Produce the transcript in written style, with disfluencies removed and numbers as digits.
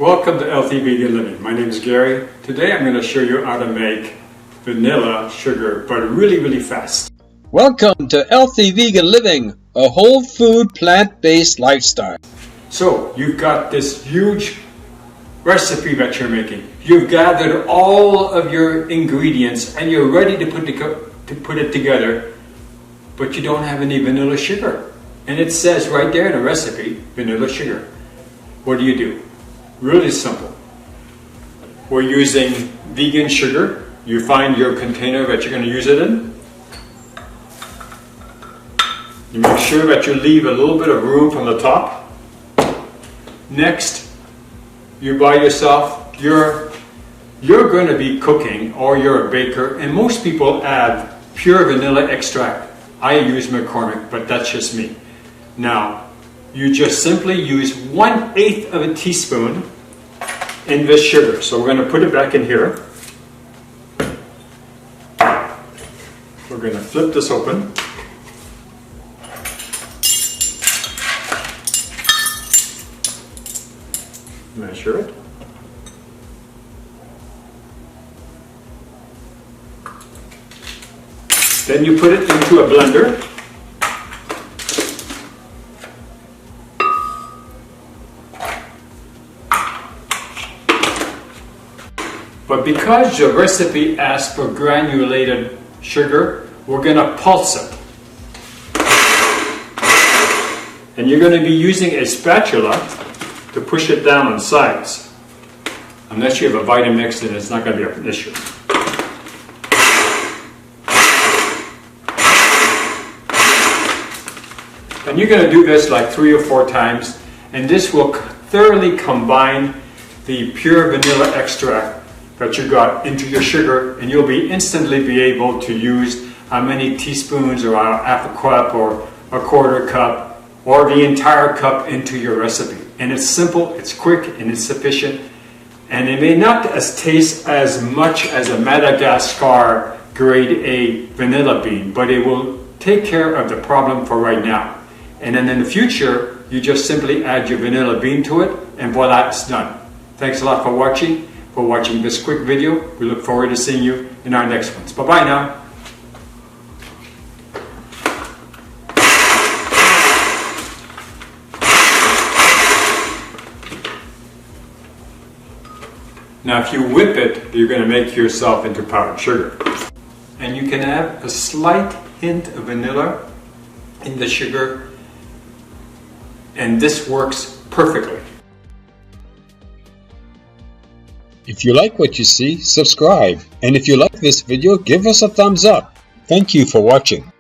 Welcome to Healthy Vegan Living. My name is Gary. Today I'm going to show you how to make vanilla sugar, but really fast. Welcome to Healthy Vegan Living, a whole food plant-based lifestyle. So you've got this huge recipe that you're making. You've gathered all of your ingredients and you're ready to put it together, but you don't have any vanilla sugar. And it says right there in the recipe, vanilla sugar. What do? Really simple. We're using vegan sugar. You find your container that you're going to use it in. You make sure that you leave a little bit of room from the top. Next, you buy yourself you're going to be cooking, or you're a baker, and most people add pure vanilla extract. I use McCormick, but that's just me. Now, you just simply use 1/8 of a teaspoon in this sugar. So we're going to put it back in here. We're going to flip this open. Measure it. Then you put it into a blender. But because your recipe asks for granulated sugar, we're going to pulse it. And you're going to be using a spatula to push it down on sides. Unless you have a VideoMic, then it's not going to be an issue. And you're going to do this like 3 or 4 times, and this will thoroughly combine the pure vanilla extract that you got into your sugar, and you'll instantly be able to use how many teaspoons or a half a cup or a quarter cup or the entire cup into your recipe. And it's simple, it's quick, and it's sufficient. And it may not taste as much as a Madagascar grade A vanilla bean, but it will take care of the problem for right now. And then in the future, you just simply add your vanilla bean to it, and voila, it's done. Thanks a lot for watching this quick video. We look forward to seeing you in our next ones. Bye-bye now. Now if you whip it, you're going to make yourself into powdered sugar. And you can add a slight hint of vanilla in the sugar, and this works perfectly. If you like what you see, subscribe. And if you like this video, give us a thumbs up. Thank you for watching.